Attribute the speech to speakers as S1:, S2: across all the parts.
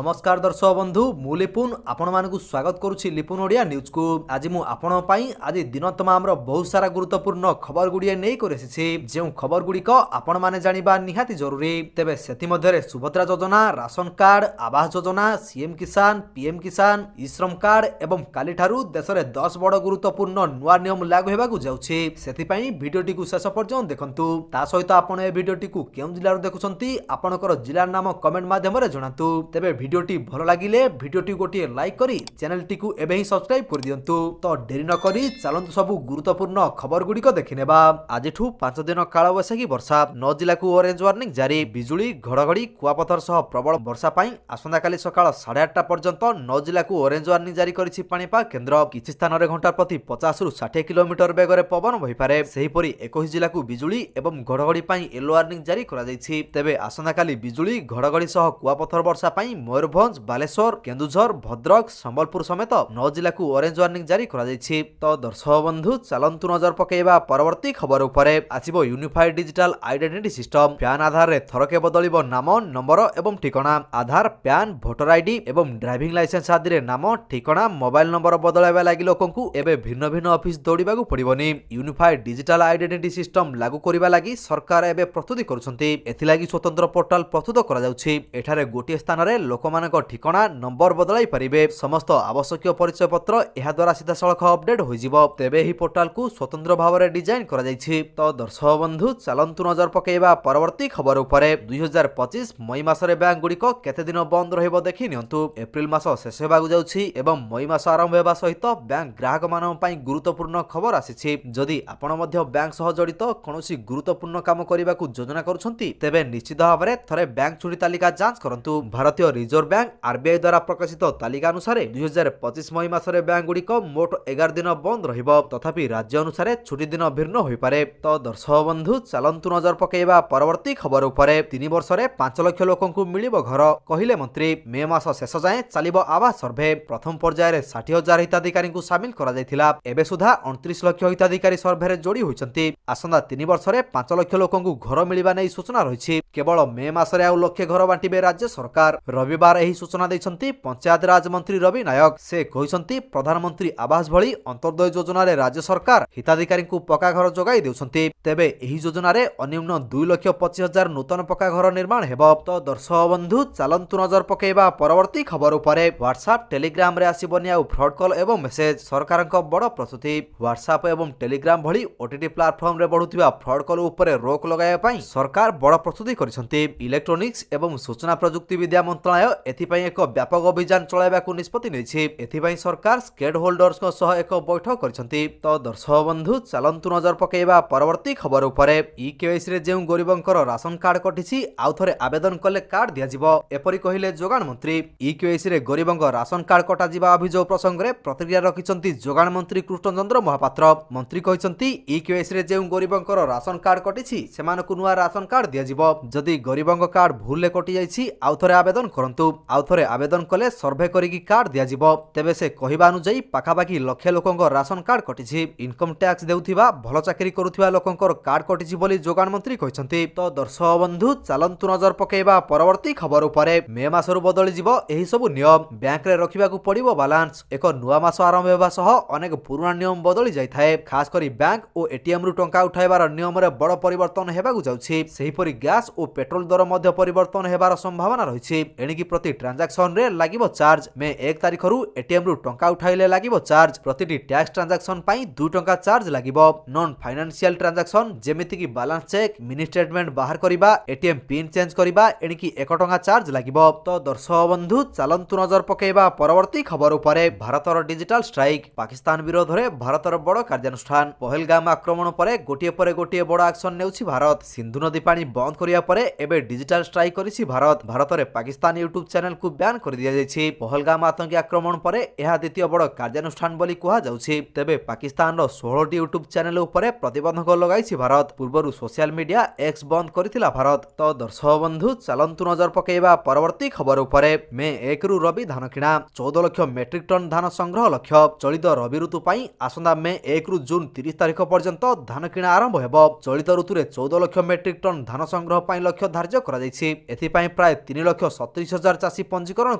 S1: नमस्कार दर्शक बंधु मु लिपुन आपण मानकु स्वागत करुछि लिपुन ओडिया न्यूज को। आज मु आपण पई आज दिन तमाम बहुत सारा गुरुत्वपूर्ण खबर गुड़िए नहीं करछि जे खबर गुड़िक आपण माने जानिबा निहाती जरूरी। तेबे सेति मध्यरे सुभद्रा योजना, ration card, Awas Yojana, CM किसान, पीएम किसान, ई श्रम कार्ड एवं काली ठारू देश रे 10 बड़ गुरुत्वपूर्ण नुआ नियम लागू हेबाकु जाउछि। सेति पई भिडियोटी को शेष पर्यंत देखंतु। ता सहित आपण ए भिडियोटी को केउ जिल्ला रो देखुछंती आपनकर जिल्ला नाम कमेंट माध्यम रे जणातु। तेबे भिडियोटी भल लागिले भिडियोटी गोटे लाइक करी चैनलटी को एबे ही सब्सक्राइब कर दियंतु। तो डेरी न करी चलंतु सबु गुरुत्वपूर्ण खबर गुड़िक देखिनेबा। आजिठू 5 दिन काल बैशाखी वर्षा 9 जिला को ऑरेंज वार्निंग जारी। बिजुली घड़घड़ी कुआपथर सह प्रबल वर्षा पाई आसंता काली सकाळ 8:30 पर्यंत 9 जिला को ऑरेंज वार्निंग जारी करिछि पाणीपाग केन्द्र। किछि स्थान रे घंटा प्रति 50 रु 60 किलोमीटर बेगरे पवन बहि पारे। सेहिपरि 21 जिला को बिजुली एवं घड़घड़ी पाई येलो वार्निंग जारी करा जायछि। तेबे आसंता काली बिजुली घड़घड़ी सह कुआपथर वर्षा पाई मयूरभंज, बालेश्वर, केन्दुझर, भद्रक, संबलपुर समेत 9 जिला को ऑरेंज वार्निंग जारी करा जायछि। तो दर्शक बंधु चलंतु नजर पकेइबा परवर्ती खबर उपरे। आसिबो unified digital identity system. PAN Aadhaar रे थरके बदलिबो नाम, नंबर एवं ठिकाना। आधार, पैन, भोटर आईडी एवं ड्राइविंग लाइसेंस आदि रे नाम, ठिकाना, मोबाइल नंबर बदलाइबा लागि लोकंकु एबे भिन्न भिन्न ऑफिस दौड़िबाकु पड़िबोनी। यूनिफाइड डिजिटल आइडेंटिटी सिस्टम लागू करिबा लागि सरकार एबे प्रस्तुति करूछंती। एथि लागि स्वतंत्र पोर्टाल प्रस्तुत करा जाउछि। एठारे गोटिए स्थान रे लोकमानक ठिकाना, नंबर बदलाई परिबे। समस्त आवश्यक परिचय पत्र एहा द्वारा सीधा सड़क अपडेट होइजिबो। तेबे ही पोर्टाल को स्वतंत्र भाव रे डिजाइन करा जायछि। तो दर्शक बंधु चलंतु नजर पकेइबा परवर्ती खबर उपरे। 2025 मई मासरे बैंक गुड़िक केते दिन बंद रहिबो देखि नियंतु। एप्रिल मास शेष हेबाकु जाउछि एवं मई मास आरंभ हेबा सहित बैंक ग्राहक मानन पई गुरुत्वपूर्ण खबर आसीछि। जदि आपण मध्य बैंक सह जड़ित कोनोसी गुरुत्वपूर्ण काम करिबाकु योजना करूछंती तेबे निश्चित भाबरे थरे बैंक छुटी तालिका जांच करंतु। भारतीय रिजर्व बैंक आरबीआई द्वारा प्रकाशित तालिका अनुसार 2025 मई मासरे बैंक गुड़िक मोट 11 दिन बंद रहिबो। तथापि राज्य अनुसार छुटी दिन भिन्न होई पारे। तो दर्शक बंधु चलंतु नजर पकेइबा परवर्ती खबर उपरे। 3 वर्ष रे 5 लाख लोकंकु मिलिबो घर कहिले मंत्री। मे मास शेष जाए चलिबो आवास सर्वे। प्रथम पर्याय रे 60,000 हिताधिकारी को शामिल करा जायथिला। एबे सुधा 29 लाख हिताधिकारी सर्वे रे जोड़ी होइचंती। आसंदा 3 वर्ष रे 5 लाख लोकंकु घर मिलिबा नै सूचना रहिछि। केवल मे मासरे आ लक्ष घर बांटिबे राज्य सरकार। रविवार एही सूचना दैछंती पंचायत राज मंत्री रवि नायक। से कहिसंती प्रधानमंत्री आवास भली अंत्योदय योजना रे राज्य सरकार हिताधिकारी को पक्का घर जोगाई देउछंती। तेबे एही योजना रे अन्यून 2,25,000 नूतन पक्का घर निर्माण हेबो। तो दर्शक बंधु चलंतु नजर पकेइबा परवर्ती खबर उपरे। व्हाट्सएप, टेलीग्राम रे आसीबोनी आ फ्रॉड कॉल एवं मेसेज। सरकारक बड़ प्रस्तुति। व्हाट्सएप एवं टेलीग्राम भली ओटीटी प्लेटफॉर्म रे बढ़ुथिबा फ्रॉड कॉल उपरे रोक लगाया पई सरकार बड़ प्रस्तुति करिसंती। इलेक्ट्रॉनिक्स एवं सूचना प्रजुक्ति विद्या मंत्रालय एथिपई एक व्यापक अभियान चलाइबाकू निष्पत्ति नेछि। एथिपई सरकार स्टेक होल्डर्स को सह एक बैठक करिसंती। तो दर्शक बंधु चलंतु नजर पकेइबा परवर्ती खबर उपरे। ई केवाईसी रे जेउ गरीबंकर राशन कार्ड कटिछि आउ थरे आवेदन कले कार्ड दिया जिवो एपरि कहिले जोगान मंत्री। ई केवाईसी रे गरीबंक राशन कार्ड कटा जिबा अभियोग प्रसंग रे प्रतिक्रिया रखिसंती जोगान मंत्री कृष्णचंद्र महापात्र। मंत्री कहिसंती ई केवाईसी रे जेउ गरीबंकर राशन कार्ड कटिछि सेमानकु नुआ राशन कार्ड दिया जिवो। जदि गरीबंक कार्ड भूल ले कटि जाइछि आउ थरे आवेदन करंतु। आउ थरे आवेदन कले सर्वे करिकि कार्ड दिया जिवो। तेबे से कहिबा अनुଯାयी पाखापाखि लक्ष लोकंक राशन कार्ड कटिछि। इनकम टैक्स देउथिबा भल चाकरी करुथिबा लोकंकर कार्ड कटिछि बोली जोगान मंत्री कहिसंती। तो दर्शक बंधु चलंतु नजर पकेइबा परवर्ती खबर उपरे। मे मासरु बदली जिवो एही सब नियम। बैंक रे रखिबाकू पड़िबो बैलेंस। एक नुआ मास आरंभ हेबा सह अनेक पुराना नियम बदली जाय थाए। खास करी बैंक ओ एटीएम रु टंका उठाइबार नियम रे बड़ परिवर्तन हेबाकू जाउछि। सेहिपरि गैस ओ पेट्रोल दर मध्य परिवर्तन हेबार संभावना रहिछि। एणिकी प्रति ट्रांजैक्शन रे लागिबो चार्ज। मे 1 तारिख रु एटीएम रु टंका उठाइले लागिबो चार्ज। प्रतिटी टैक्स ट्रांजैक्शन पई 2 टंका चार्ज लागिबो। नॉन फाइनेंशियल ट्रांजैक्शन जेमिति कि बैलेंस चेक, मिनी स्टेटमेंट बाहर करिबा, एटीएम पिन चेंज करिबा एणिकी 1 टंका चार्ज लागिबो। तो दर्शक बंधु चलंतु नजर पकेइबा परवर्ती खबर उपरे। भारतर डिजिटल स्ट्राइक। पाकिस्तान विरोध रे भारतर बड़ कार्यानुष्ठान। पहलगाम आक्रमण परे गोटिए बड़ एक्शन नेउछि भारत। सिंधु नदी पानी बंद करिया परे एबे डिजिटल स्ट्राइक करिछि भारत। भारत रे पाकिस्तान यूट्यूब चैनल को बैन कर दिया जायछि। पहलगाम आतंकी आक्रमण परे एहा द्वितीय बड़ कार्यानुष्ठान बोली कुहा जाउछि। तेबे पाकिस्तान रो 16 यूट्यूब चैनल उपरे प्रतिबंधक लगाइछि भारत। पूर्वरु सोशल मीडिया एक्स बंद करिथिला भारत। तो दर्शक बंधु चलंतु नजर पकेइबा परवर्ती खबर उपरे। मे 1 रु रबी धान किणा। 14 लाख मेट्रिक टन धान संग्रह लक्ष्य। चलित रबी ऋतु पई आसंदा मे 1 रु जून 30 तारिख पर्यंत धान किणा आरंभ हेबो। चलित ऋतु रे 14 लाख मेट्रिक टन धान संग्रह पई लक्ष्य धार्य करा जायछि। एथि पई प्राय 3,37,000 हजार चाषी पंजीकरण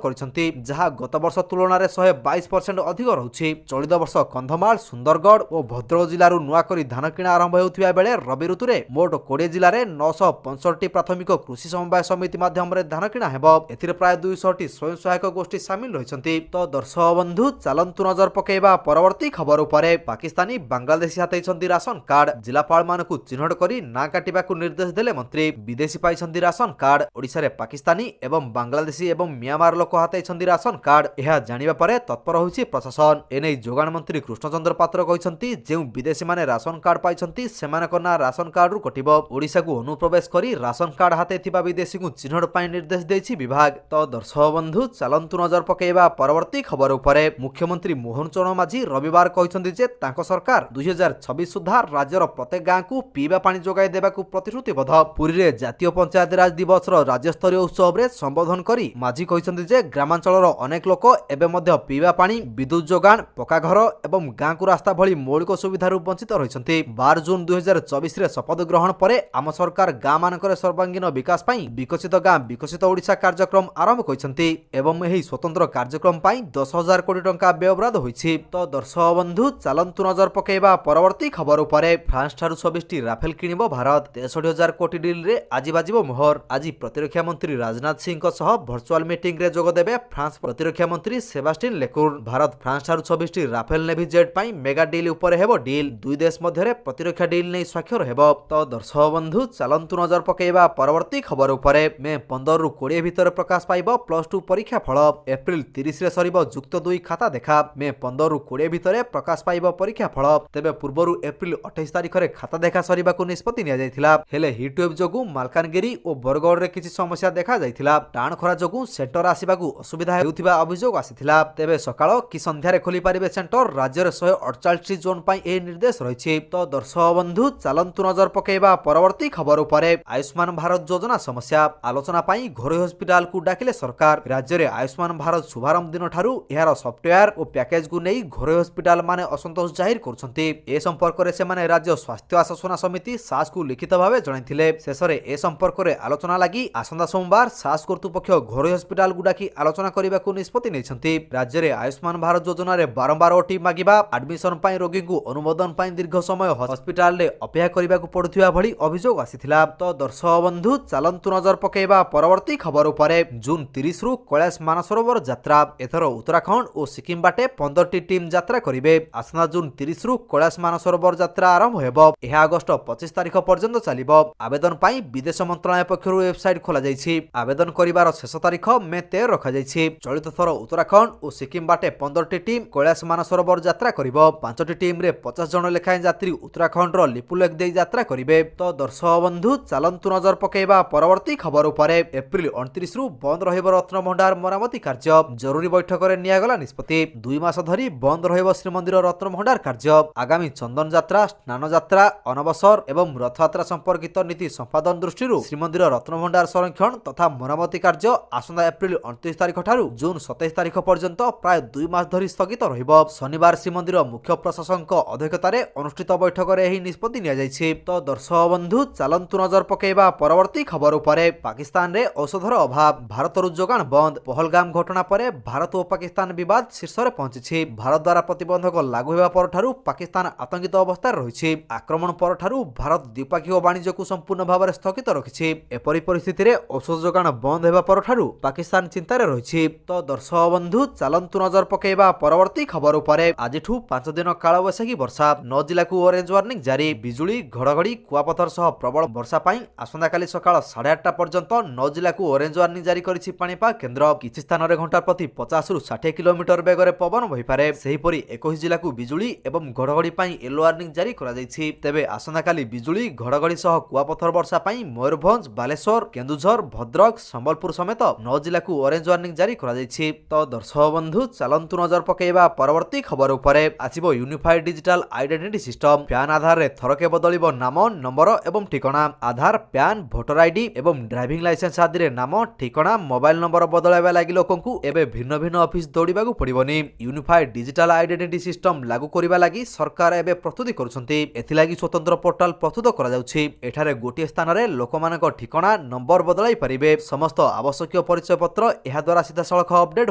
S1: କରିଛନ୍ତି ଯାହା ଗତ ବର୍ଷ ତୁଳନାରେ 122% ଅଧିକ ରହୁଛି। ଚଳିତ ବର୍ଷ କନ୍ଧମାଳ, ସୁନ୍ଦରଗଡ଼ ଓ ଭଦ୍ରକ ଜିଲ୍ଲାରୁ ନୂଆ କରି ଧାନ କିଣା ଆରମ୍ଭ ହେଉଥିବା ବେଳେ ରବି ଋତୁରେ ମୋଟ 20 ଜିଲ୍ଲାରେ 965ଟି ପ୍ରାଥମିକ କୃଷି ସମବାୟ ସମିତି ମାଧ୍ୟମରେ ଧାନ କିଣା ହେବ। ଏଥିରେ ପ୍ରାୟ 200ଟି ସ୍ୱୟଂ ସହାୟକ ଗୋଷ୍ଠୀ ସାମିଲ ରହିଛନ୍ତି। ତ ଦର୍ଶକ ବନ୍ଧୁ ଚାଲନ୍ତୁ ନଜର ପକାଇବା ପରବର୍ତ୍ତୀ ଖବର ଉପରେ। ପାକିସ୍ତାନୀ ବାଂଲାଦେଶୀ ହାତେଇଛନ୍ତି ରାସନ କାର୍ଡ। ଜିଲ୍ଲାପାଳମାନଙ୍କୁ ଚିହ୍ନଟ କରି ନାଁ କାଟିବାକୁ ନିର୍ଦ୍ଦେଶ ଦେଲେ ମନ୍ତ୍ରୀ। ବିଦେଶୀ ପାଇଛନ୍ତି ରାସନ କାର୍ଡ। ଓଡ଼ିଶାରେ ପାକିସ୍ତାନୀ ଏବଂ ବାଂଲାଦେଶୀ ଏବଂ ମିଆଁମାର ଲୋକ ହାତେଇଛନ୍ତି ରାସନ କାର୍ଡ। ଏହା ଜାଣିବା ପରେ ତତ୍ପର ହୋଇଛି ପ୍ରଶାସନ। ଏନେଇ ଯୋଗାଣ ମନ୍ତ୍ରୀ କୃଷ୍ଣଚନ୍ଦ୍ର ପାତ୍ର କହିଛନ୍ତି ଯେଉଁ ବିଦେଶୀମାନେ ରାସନ କାର୍ଡ ପାଇଛନ୍ତି ସେମାନଙ୍କ ନାଁ ରାସନ କାର୍ଡରୁ କଟିବ। ଓଡ଼ିଶାକୁ ଅନୁପ୍ରବେଶ କରି ରାସନ କାର୍ଡ ହାତେଇଥିବା ବିଦେଶୀଙ୍କୁ ଚିହ୍ନଟ ପାଇଁ ନିର୍ଦ୍ଦେଶ ଦେଇଛି ବିଭାଗ। ତ ଦର୍ଶକ ବନ୍ଧୁ ଚାଲନ୍ତୁ ନଜର ପକାଇବା ପରବର୍ତ୍ତୀ ଖବର ଉପରେ। ମୁଖ୍ୟମନ୍ତ୍ରୀ ମୋହନ ଚରଣ ମାଝୀ ରବିବାର କହିଛନ୍ତି ଯେ ତାଙ୍କ ସରକାର 2026 ସୁଦ୍ଧା ରାଜ୍ୟର ପ୍ରତ୍ୟେକ ଗାଁକୁ ପିଇବା ପାଣି ଯୋଗାଇ ଦେବାକୁ ପ୍ରତିଶ୍ରୁତିବଦ୍ଧ। ପୁରୀରେ ଜାତୀୟ ପଞ୍ଚାୟତ ରାଜ ଦିବସର ରାଜ୍ୟସ୍ତରୀୟ ଉତ୍ସବରେ ସମ୍ବୋଧନ କରି ମାଝୀ କହିଛନ୍ତି ଯେ ଗ୍ରାମାଞ୍ଚଳର ଅନେକ ଲୋକ ଏବେ ମଧ୍ୟ ପିଇବା ପାଣି, ବିଦ୍ୟୁତ୍ ଯୋଗାଣ, ପକ୍କା ଘର ଏବଂ ଗାଁକୁ ରାସ୍ତା ଭଳି ମୌଳିକ ସୁବିଧାରୁ ବଞ୍ଚିତ ରହିଛନ୍ତି। 12 ଜୁନ୍ 2024ରେ ଶପଥ ଗ୍ରହଣ ପରେ ଆମ ସରକାର ଗାଁମାନଙ୍କରେ ସର୍ବାଙ୍ଗୀନ ବିକାଶ ପାଇଁ ବିକଶିତ ଗାଁ ବିକଶିତ ଓଡ଼ିଶା କାର୍ଯ୍ୟକ୍ରମ ଆରମ୍ଭ କରିଛନ୍ତି ଏବଂ ଏହି ସ୍ୱତନ୍ତ୍ର କାର୍ଯ୍ୟକ୍ରମ ପାଇଁ 10,000 କୋଟି ଟଙ୍କା ବ୍ୟୟବରାଦ ହୋଇଛି। ତ ଦର୍ଶକ ବନ୍ଧୁ ଚାଲନ୍ତୁ ନଜର ପକାଇବା ପରବର୍ତ୍ତୀ ଖବର ଉପରେ। ଫ୍ରାନ୍ସ ଠାରୁ 26ଟି ରାଫେଲ କିଣିବ ଭାରତ। 63,000 କୋଟି ଡିଲ୍ରେ ଆଜି ବାଜିବ ମୋହର। ଆଜି ପ୍ରତିରକ୍ଷା ମନ୍ତ୍ରୀ ରାଜନାଥ ସିଂଙ୍କ ସହ ଭର୍ଚୁଆଲ ମିଟିଂରେ ଯୋଗଦେବେ ଫ୍ରାନ୍ସ ପ୍ରତିରକ୍ଷା ମନ୍ତ୍ରୀ ସେବାଷ୍ଟିନ୍ ଲେକୁର୍। ଭାରତ ଫ୍ରାନ୍ସ ଠାରୁ 26ଟି ରାଫେଲ ନେଭି ଜେଟ୍ ପାଇଁ ମେଗା ଡିଲ୍ ଉପରେ ହେବ ଡିଲ୍। ଦୁଇ ଦେଶ ମଧ୍ୟରେ ପ୍ରତିରକ୍ଷା ଡିଲ୍ ନେଇ ସ୍ୱାକ୍ଷର ହେବ। ତ ଦର୍ଶକ ବନ୍ଧୁ ଚାଲନ୍ତୁ ନଜର ପକାଇବା ପରବର୍ତ୍ତୀ ଖବର ଉପରେ। ମେ 15ରୁ 20 ଭିତରେ ପ୍ରକାଶ ପାଇବ +2 ପରୀକ୍ଷା ଫଳ। ଏପ୍ରିଲ 30ରେ ସରିବ ଯୁକ୍ତ 2 ଖାତା ଦେଖା। ମେ 15ରୁ 20 ଭିତରେ ପ୍ରକାଶ ପାଇବ ପରୀକ୍ଷା ଫଳ। ତେବେ ପୂର୍ବରୁ ଏପ୍ରିଲ 28 ତାରିଖରେ ଖାତା ଦେଖା ସରିବାକୁ ନିଷ୍ପତ୍ତି ନିଆଯାଇଥିଲା। ହେଲେ ହିଟୱେଭ୍ ଯୋଗୁଁ ମାଲକାନଗିରି ଓ ବରଗଡ଼ରେ କିଛି ସମସ୍ୟା ଦେଖାଯାଇଥିଲା। ଟାଣ ଖରା ଯୋଗୁଁ ସେଣ୍ଟର ଆସିବାକୁ ଅସୁବିଧା ହେଉଥିବା ଅଭିଯୋଗ ଆସିଥିଲା। ତେବେ ସକାଳ କି ସନ୍ଧ୍ୟାରେ ଖୋଲିପାରିବେ ସେଣ୍ଟର। ରାଜ୍ୟରେ 148ଟି ଜୋନ୍ ପାଇଁ ଏହି ନିର୍ଦ୍ଦେଶ ରହିଛି। ତ ଦର୍ଶକ ବନ୍ଧୁ ଚାଲନ୍ତୁ ନଜର ପକାଇବା ପରବର୍ତ୍ତୀ ଖବର ଉପରେ। ଆୟୁଷ୍ମାନ ଭାରତ ଯୋଜନା ସମସ୍ୟା ଆଲୋଚନା ପାଇଁ ଘରୋଇ ହସ୍ପିଟାଲକୁ ଡାକିଲେ ସରକାର। ରାଜ୍ୟରେ ଆୟୁଷ୍ମାନ ଭାରତ ଶୁଭାରମ୍ଭ ଦିନଠାରୁ ଏହାର ସଫ୍ଟୱେୟାର ଓ ପ୍ୟାକେଜକୁ ନେଇ ଘରୋଇ ହସ୍ପିଟାଲ ମାନେ ଅସନ୍ତୋଷ ଜାହିର କରୁଛନ୍ତି। ଏ ସମ୍ପର୍କରେ ସେମାନେ ରାଜ୍ୟ ସ୍ୱାସ୍ଥ୍ୟ ଆଶ୍ୱାସନା ସମିତି ସାସ୍କୁ ଲିଖିତ ଭାବେ ଜଣାଇଥିଲେ। ଶେଷରେ ଏ ସମ୍ପର୍କରେ ଆଲୋଚନା ଲାଗି ଆସନ୍ତା ସୋମବାର ସାସ୍ କର୍ତ୍ତୃପକ୍ଷ ଘରୋଇ ହସ୍ପିଟାଲକୁ ଡାକି ଆଲୋଚନା କରିବାକୁ ନିଷ୍ପତ୍ତି ନେଇଛନ୍ତି। ରାଜ୍ୟରେ ଆୟୁଷ୍ମାନ ଭାରତ ଯୋଜନାରେ ବାରମ୍ବାର ଓଟି ମାଗିବା, ଆଡମିସନ ପାଇଁ ରୋଗୀଙ୍କୁ ଅନୁମୋଦନ ପାଇଁ ଦୀର୍ଘ ସମୟ ହସ୍ପିଟାଲରେ ଅପେକ୍ଷା କରିବାକୁ ପଡୁଥିବା ଭଳି ଅଭିଯୋଗ ଆସିଥିଲା। ତ ଦର୍ଶକ ବନ୍ଧୁ ଚାଲନ୍ତୁ ନଜର ପକାଇବା ପରବର୍ତ୍ତୀ ଖବର ଉପରେ। ଜୁନ୍ 30ରୁ କୈଳାସ ମାନସରୋବର ଯାତ୍ରା। ଏଥର ଉତ୍ତରାଖଣ୍ଡ ଓ ସିକିମ ବାଟେ 15ଟି ଟିମ୍ ଯାତ୍ରା କରିବେ। ଆସନ୍ତା ଜୁନ୍ 30ରୁ କୈଳାସ ମାନସରୋବର ଯାତ୍ରା ଆରମ୍ଭ ହେବ। ଏହା ଅଗଷ୍ଟ 25 ତାରିଖ ପର୍ଯ୍ୟନ୍ତ ଚାଲିବ। ଆବେଦନ ପାଇଁ ବିଦେଶ ମନ୍ତ୍ରଣାଳୟ ପକ୍ଷରୁ ୱେବସାଇଟ୍ ଖୋଲାଯାଇଛି। ଆବେଦନ କରିବାର ଶେଷ ତାରିଖ ମେ 13 ରଖାଯାଇଛି। ଚଳିତ ଥର ଉତ୍ତରାଖଣ୍ଡ ଓ ସିକିମ ବାଟେ 15ଟି ଟିମ୍ କୈଳାସ ମାନସରୋବର ଯାତ୍ରା କରିବ। 5ଟି ଟିମ୍ରେ 50 ଜଣ ଲେଖାଏଁ ଯାତ୍ରୀ ଉତ୍ତରାଖଣ୍ଡର ଲିପୁଲେଖ ଦେଇ ଯାତ୍ରା କରିବେ। ତ ଦର୍ଶକ ବନ୍ଧୁ ଚାଲନ୍ତୁ ନଜର ପକାଇବା ପରବର୍ତ୍ତୀ ଖବର ଉପରେ। ଏପ୍ରିଲ 29ରୁ ବନ୍ଦ ରହିବ ରତ୍ନଭଣ୍ଡାର ମରାମତି କାର୍ଯ୍ୟ। ଜରୁରୀ ବୈଠକରେ ନିଆଗଲା ନିଷ୍ପତ୍ତି। 2 ମାସ ଧରି ବନ୍ଦ ରହିବ ଶ୍ରୀମନ୍ଦିର ରତ୍ନଭଣ୍ଡାର କାର୍ଯ୍ୟ। ଆଗାମୀ ଚନ୍ଦନ ଯାତ୍ରା, ସ୍ନାନ ଯାତ୍ରା, ଅନବସର ଏବଂ ରଥଯାତ୍ରା ସମ୍ପର୍କିତ ନୀତି ସମ୍ପାଦନ ଦୃଷ୍ଟିରୁ ଶ୍ରୀମନ୍ଦିର ରତ୍ନଭଣ୍ଡାର ସଂରକ୍ଷଣ ତଥା ମରାମତି କାର୍ଯ୍ୟ ଆସନ୍ତା ଏପ୍ରିଲ 29 ତାରିଖ ଠାରୁ ଜୁନ୍ 27 ତାରିଖ ପର୍ଯ୍ୟନ୍ତ ପ୍ରାୟ 2 ମାସ ଧରି ସ୍ଥଗିତ ରହିବ। ଶନିବାର ଶ୍ରୀମନ୍ଦିର ମୁଖ୍ୟ ପ୍ରଶାସକଙ୍କ ଅଧ୍ୟକ୍ଷତାରେ ଅନୁଷ୍ଠିତ ବୈଠକରେ ଏହି ନିଷ୍ପତ୍ତି ନିଆଯାଇଛି। ତ ଦର୍ଶକ ବନ୍ଧୁ ଚାଲନ୍ତୁ ନଜର ପକାଇବା ପରବର୍ତ୍ତୀ ଖବର ଉପରେ। ପାକିସ୍ତାନରେ ଔଷଧର ଅଭାବ, ଭାରତରୁ ଯୋଗାଣ ବନ୍ଦ। ପହଲଗାମ ଘଟଣା ପରେ ଭାରତ ଓ ପାକିସ୍ତାନ ବିବାଦ ଶୀର୍ଷରେ ପହଞ୍ଚିଛି। ଭାରତ ଦ୍ୱାରା ପ୍ରତିବନ୍ଧକ ଲାଗୁ ହେବା ପରଠାରୁ ପାକିସ୍ତାନ ଆତଙ୍କିତ ଅବସ୍ଥାରେ ରହିଛି। ଆକ୍ରମଣ ପରଠାରୁ ଭାରତ ଦ୍ୱିପାକ୍ଷିକ ବାଣିଜ୍ୟକୁ ସମ୍ପୂର୍ଣ୍ଣ ଭାବରେ ସ୍ଥଗିତ ରଖିଛି। ଏପରି ପରିସ୍ଥିତିରେ ଔଷଧ ଯୋଗାଣ ବନ୍ଦ ହେବା ପରଠାରୁ ପାକିସ୍ତାନ ଚିନ୍ତାରେ ରହିଛି। ତ ଦର୍ଶକ ବନ୍ଧୁ ଚାଲନ୍ତୁ ନଜର ପକାଇବା ପରବର୍ତ୍ତୀ ଖବର ଉପରେ। ଆଜିଠୁ 5 ଦିନ କାଳବୈଶାଖୀ ବର୍ଷା। 9 ଜିଲ୍ଲାକୁ ଅରେଞ୍ଜ ୱାର୍ଣ୍ଣିଂ ଜାରି। ବିଜୁଳି, ଘଡଘଡି, କୁଆପଥର ସହ ପ୍ରବଳ ବର୍ଷା ପାଇଁ ଆସନ୍ତାକାଲି ସକାଳ 8:30ଟା ପର୍ଯ୍ୟନ୍ତ 9 ଜିଲ୍ଲାକୁ ଅରେଞ୍ଜ ୱାର୍ଣ୍ଣିଂ ଜାରି କରିଛି ପାଣିପାଗ କେନ୍ଦ୍ର। କିଛି ସ୍ଥାନରେ ଘଣ୍ଟା ପ୍ରତି 50ରୁ 60 କିଲୋମିଟର ବେଗରେ ପବନ ବହିପାରେ। ସେହିପରି 21 ଜିଲ୍ଲାକୁ ବିଜୁଳି ଏବଂ ଘଡଘଡି ପାଇଁ ୟେଲୋ ୱାର୍ଣ୍ଣିଂ ଜାରି କରାଯାଇଛି। ତେବେ ଆସନ୍ତାକାଲି ବିଜୁଳି, ଘଡଘଡି ସହ କୁଆପଥର ବର୍ଷା ପାଇଁ ମୟୂରଭଞ୍ଜ, ବାଲେଶ୍ୱର, କେନ୍ଦୁଝର, ଭଦ୍ରକ, ସମ୍ବଲପୁର ସମେତ 9 ଜିଲ୍ଲାକୁ ଅରେଞ୍ଜ ୱାର୍ଣ୍ଣିଂ ଜାରି କରାଯାଇଛି। ତ ଦର୍ଶକ ବନ୍ଧୁ ଚାଲନ୍ତୁ ନଜର ପକାଇବା ପରବର୍ତ୍ତୀ ଖବର ଉପରେ। ଆସିବ unified digital identity system. PAN ଆଧାରରେ ଥରକେ ବଦଳିବ ନାମ, ନମ୍ବର ଏବଂ ଠିକଣା। ଆଧାର, ପ୍ୟାନ, ଭୋଟର ଆଇଡି ଏବଂ ଡ୍ରାଇଭିଂ ଲାଇସେନ୍ସ ଆଦିରେ ନାମ, ଠିକଣା, ମୋବାଇଲ ନମ୍ବର ବଦଳାଇବା ଲାଗି ଲୋକଙ୍କୁ ଏବେ ଭିନ୍ନ ଭିନ୍ନ ଅଫିସ ଦୌଡ଼ିବାକୁ ପଡ଼ିବନି। ୟୁନିଫାଏଡ ଡିଜିଟାଲ ଆଇଡେଣ୍ଟିଟି ସିଷ୍ଟମ ଲାଗୁ କରିବା ଲାଗି ସରକାର ଏବେ ପ୍ରସ୍ତୁତି କରୁଛନ୍ତି। ଏଥିଲାଗି ସ୍ୱତନ୍ତ୍ର ପୋର୍ଟାଲ ପ୍ରସ୍ତୁତ କରାଯାଉଛି। ଏଠାରେ ଗୋଟିଏ ସ୍ଥାନରେ ଲୋକମାନଙ୍କ ଠିକଣା, ନମ୍ବର ବଦଳାଇ ପାରିବେ। ସମସ୍ତ ଆବଶ୍ୟକୀୟ आवश्यक परिचय पत्र एहा द्वारा सीधा सड़क अपडेट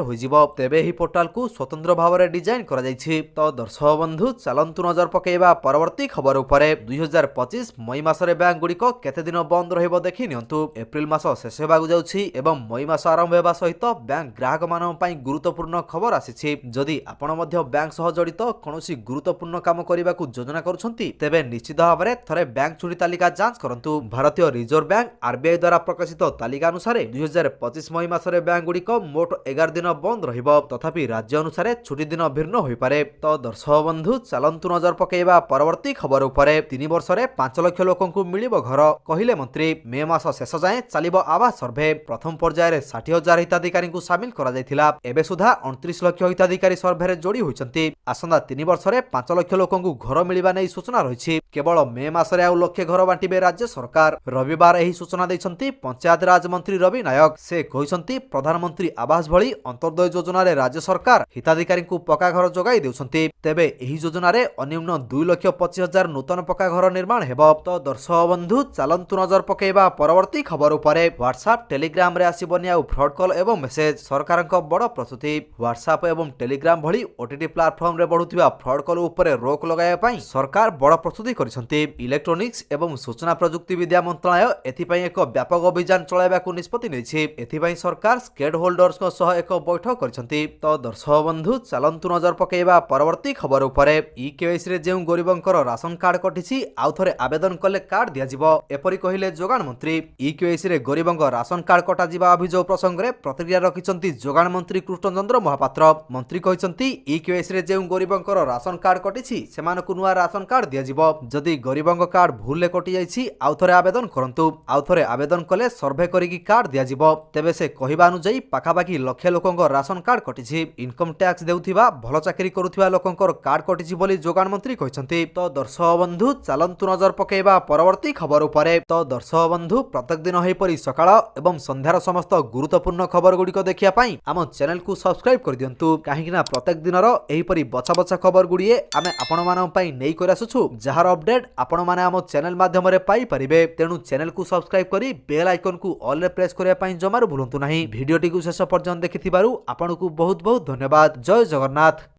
S1: होइजिबो। तेबे एही पोर्टाल को स्वतंत्र भाव डिजाइन करा जायछि। तो दर्शक बंधु चलंतु नजर पकेइबा परवर्ती खबर उपरे 2025 मई मासरे बैंक गुड़िक केते दिन बंद रहिबो देखि नियंतु। एप्रिल मास शेष हेबागु जाउछि एवं मई मास आरंभ हेबा सहित बैंक ग्राहक मानन पई गुरुत्वपूर्ण खबर आसीछि। जदि आपण मध्य बैंक सह जड़ित कोनोसी गुरुत्वपूर्ण काम करिबा को योजना करूछंती तेबे निश्चित भाबरे थरे बैंक छुटी तालिका जांच करंतु। भारतीय रिजर्व बैंक आरबीआई द्वारा प्रकाशित तालिका अनुसार 2025 मई मासरे बैंक गुड़िक मोट 11 दिन बंद रहिबो। तथापि राज्य अनुसार छुटी दिन भिन्न होई पारे। तो दर्शक बंधु चलंतु नजर पकेइबा परवर्ती खबर उपरे 3 वर्ष रे 5 लाख लोकंकु मिलिबो घर कहिले मंत्री। मे मास शेष जाए चलिबो आवास सर्वे। प्रथम पर्याय रे 60,000 हिताधिकारी को शामिल करा जायथिला। एबे सुधा 29 लाख हिताधिकारी सर्वे रे जोड़ी होइचंती। आसंदा 3 वर्ष रे 5 लाख लोकंकु घर मिलिबा नै सूचना रहिछि। केवल मे मास रे आ लक्षे घर बांटिबे राज्य सरकार। रविवार एही सूचना दैछंती पंचायत राज मंत्री रवि नायक। से कहिसंती प्रधानमंत्री आवास भଳି अंत्योदय योजना रे राज्य सरकार हिताधिकारी को पक्का घर जोगाई देउछंती। तेबे एही योजना रे अन्यून 2,25,000 नूतन पक्का घर निर्माण हेबो। तो दर्शक बंधु चलंतु नजर पकेइबा परवर्ती खबर उपरे व्हाट्सएप टेलीग्राम रे आसीबनी आ फ्रॉड कॉल एवं मेसेज सरकारक बड़ प्रस्तुति। व्हाट्सएप एवं टेलीग्राम भଳି ओटीटी प्लेटफॉर्म रे बढ़ुथिबा फ्रॉड कॉल उपरे रोक लगाया पई सरकार बड़ प्रस्तुति करिसंती। इलेक्ट्रॉनिक्स एवं सूचना प्रजुक्ति विद्या मंत्रालय एथि पई एक व्यापक अभियान चलाइबाकू निष्पत्ति नेछि। एथि पई सरकार स्टेक होल्डर्स को सह एक बैठक करिसंती। तो दर्शक बंधु चलंतु नजर पकेइबा परवर्ती खबर उपरे ई-केवाईसी रे जेउ गरीबंकर राशन कार्ड कटिछि आउ थरे आवेदन कले कार्ड दिया जिवो एपरि कहिले जोगान मंत्री। ई-केवाईसी रे गरीबंक राशन कार्ड कटा जिबा अभियोग प्रसंग रे प्रतिक्रिया रखिसंती जोगान मंत्री कृष्णचंद्र महापात्र। मंत्री कहिसंती ई-केवाईसी रे जेउ गरीबंकर राशन कार्ड कटिछि सेमानकु नुआ राशन कार्ड दिया जिवो। जदि गरीबंक कार्ड भूल ले कटि जाइछि आउ थरे आवेदन करंतु। आउ थरे आवेदन कले सर्वे करिकि कार्ड दिया जिवो। तेबे से कहिबा अनुଯାयी पाखापाखि लक्षे लोकंक राशन कार्ड कटिछि। इनकम टैक्स देउथिबा भल चाकरी करुथिबा लोकंकर कार्ड कटिछि बोली जोगान मंत्री कहिसंती। तो दर्शक बंधु चलंतु नजर पकेइबा परवर्ती खबर उपरे। तो दर्शक बंधु प्रत्येक दिन एही परि सकाळ एवं संध्यार समस्त गुरुत्वपूर्ण खबर गुड़िक देखिया पई आम चैनल को सब्सक्राइब कर दियंतु। काहेकिना प्रत्येक दिनर एही परि बछा बछा खबर गुड़िए आमे आपण मानन पई नै कर आसुछु जहार अपडेट आपण माने आम चैनल माध्यम रे पाई परिबे। तेनु चैनल को सब्सक्राइब करी बेल आइकन को ऑल रे प्रेस करिया पई जमारु भूलंतु नाही। वीडियोटी को शेष पर्यंत देखिथिबारु आपनकु बहुत बहुत धन्यवाद। जय जगन्नाथ।